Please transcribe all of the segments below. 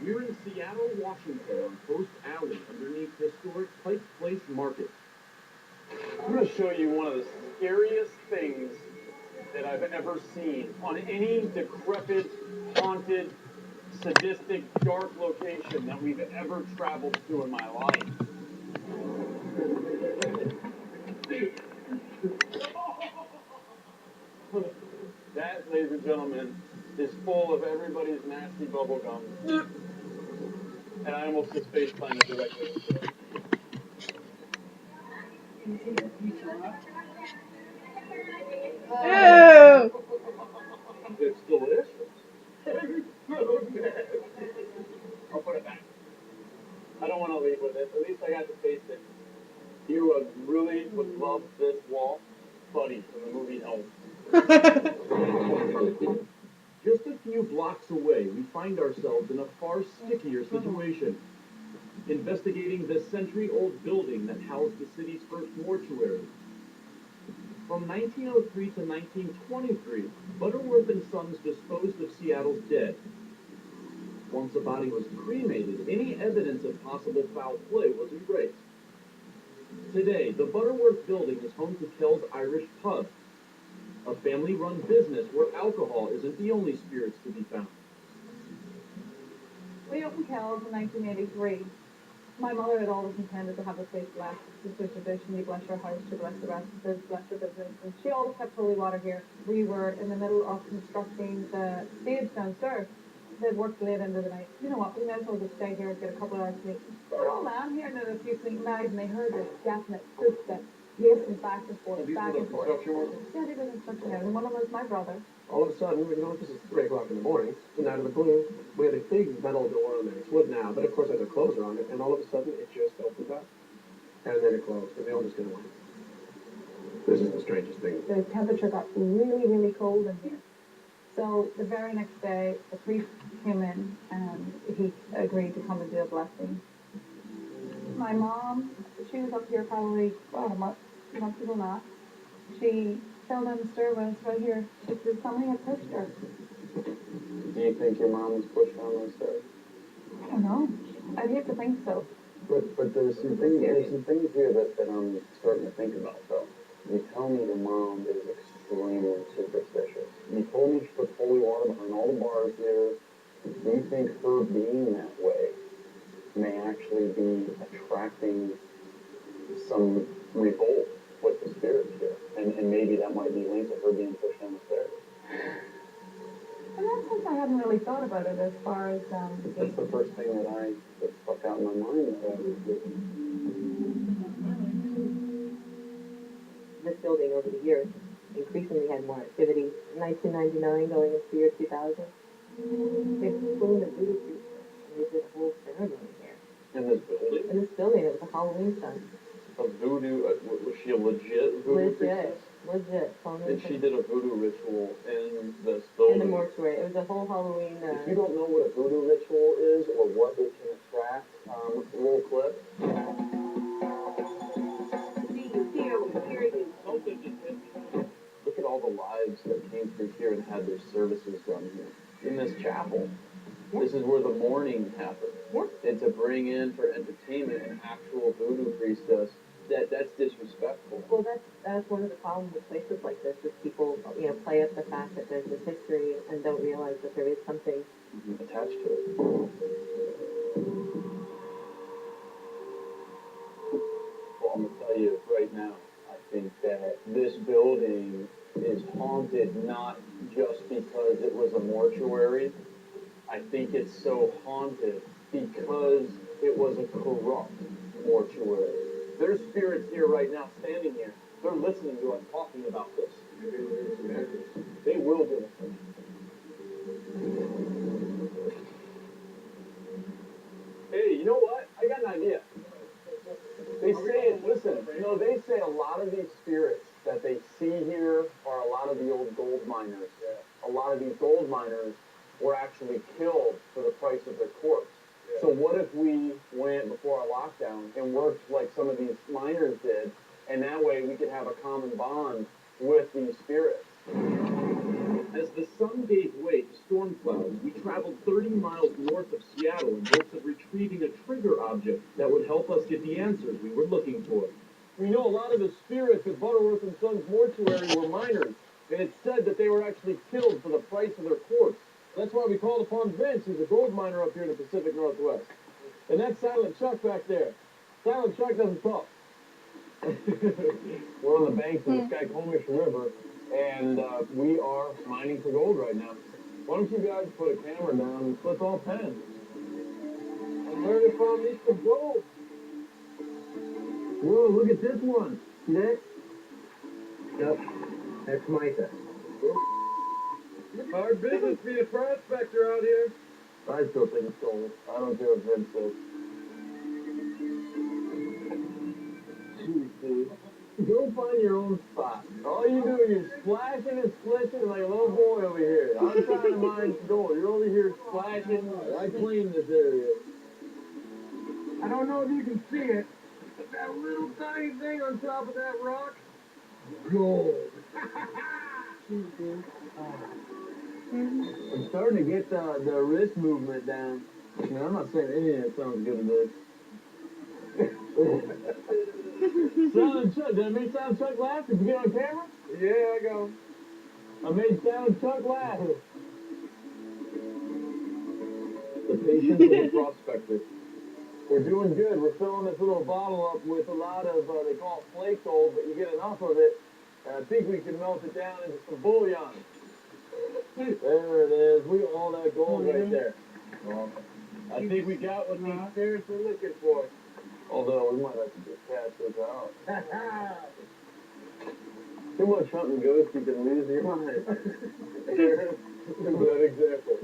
We're in Seattle, Washington, on Post Alley, underneath historic Pike Place Market. I'm going to show you one of the scariest things that I've ever seen on any decrepit, haunted, sadistic, dark location that we've ever traveled to in my life. That, ladies and gentlemen, is full of everybody's nasty bubble gum. And I almost just face planted directly into it. Ew! It's delicious. I'll put it back. I don't want to leave with it. At least I got to taste it. You really would love this wall, Buddy, from the movie Elf. Just a few blocks away, we find ourselves in a far stickier situation. Investigating this century-old building that housed the city's first mortuary. From 1903 to 1923, Butterworth and Sons disposed of Seattle's dead. Once a body was cremated, any evidence of possible foul play was erased. Today, the Butterworth building is home to Kel's Irish Pub, a family-run business where alcohol isn't the only spirits to be found. We opened Kel's in 1983. My mother had always intended to have the place blessed. This was tradition. You bless your house, you bless the residences, bless your business. And she always kept holy water here. We were in the middle of constructing the stage downstairs. They'd worked late into the night. You know what, we might as well just stay here and get a couple of hours sleep. There were all man here and a few sleeping knives, and they heard this definite footsteps pacing back and forth, back and forth. Yeah, they were construction guys, and one of them was my brother. All of a sudden, we noticed this is 3 o'clock in the morning, and out of the blue, we had a big metal door on there. It's wood now, but of course there's a closer on it, and all of a sudden it just opened up. And then it closed, and we all just kind of went. This is the strangest thing. The temperature got really, really cold in here. So the very next day, the priest came in, and he agreed to come and do a blessing. My mom, she was up here probably, a month ago now. She fell down the stairwell right here. She said somebody had pushed her. Do you think your mom was pushed down those stairs? I don't know. I'd hate to think so. But there's some things here that I'm starting to think about though. You tell me your mom is extremely superstitious. You told me she puts holy water behind all the bars here. Do you think her being that way may actually be attracting some revolt with the spirits here? And maybe that might be linked to her being pushed down the stairs. In that sense, I hadn't really thought about it as far as, That's the first thing that stuck out in my mind. This building over the years increasingly had more activity. In 1999, going into the year 2000, they filmed a voodoo priest, and they did a whole ceremony here. In this building? In this building, it was a Halloween stunt. A voodoo, was she a legit voodoo priestess? Legit. And she did a voodoo ritual in this building? In the mortuary. It was a whole Halloween... If you don't know what a voodoo ritual is or what it can attract, roll clip. Something just hit me. Look at all the lives that came through here and had their services done here. In this chapel. This is where the mourning happened. And to bring in for entertainment an actual voodoo priestess, that's disrespectful. Well, that's one of the problems with places like this, is people, play up the fact that there's this history and don't realize that there is something attached to it. Well, I'm going to tell you right now, I think that this building is haunted not just because it was a mortuary. I think it's so haunted because it was a corrupt mortuary. There's spirits here right now, standing here. They're listening to us talking about this. They will do it. Hey, you know what? I got an idea. They say, they say a lot of these spirits that they see here are a lot of the old gold miners. A lot of these gold miners were actually killed for the price of their corpse. So what if we went before our lockdown and worked like some of these miners did, and that way we could have a common bond with these spirits? As the sun gave way to storm clouds, we traveled 30 miles north of Seattle in hopes of retrieving a trigger object that would help us get the answers we were looking for. We know a lot of the spirits at Butterworth and Sons mortuary were miners, and it's said that they were actually killed for the price of their corpse. That's why we called upon Vince, who's a gold miner up here in the Pacific Northwest. And that's Silent Chuck back there. Silent Chuck doesn't talk. We're on the banks of the Skycomish River, and we are mining for gold right now. Why don't you guys put a camera down and let's all pen and learn to find me some gold? Whoa, look at this one. See that? Yep, that's Micah. Hard business being a prospector out here. I still think it's gold. I don't care what Vince says. Jeez, dude. Go find your own spot. All you do is you're splashing and splishing like a little boy over here. I'm trying to mine some gold. You're over here splashing. I claim this area. I don't know if you can see it, but that little tiny thing on top of that rock, gold. I'm starting to get the wrist movement down. I mean, I'm not saying any of that sounds good in this. Silent Chuck, did I make Silent Chuck laugh? Did you get on camera? Yeah, I go. I made Silent Chuck laugh. The patience of the prospector. We're doing good. We're filling this little bottle up with a lot of, they call it flake gold, but you get enough of it, and I think we can melt it down into some bullion. There it is. We got all that gold right there. Well, I think we got what these spirits were looking for. Although we might have to just cash this out. Too much hunting ghosts, you can lose your mind. That example.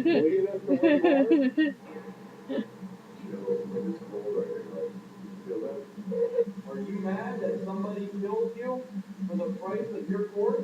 Lead us to one more. Are you mad that somebody killed you for the price of your corpse?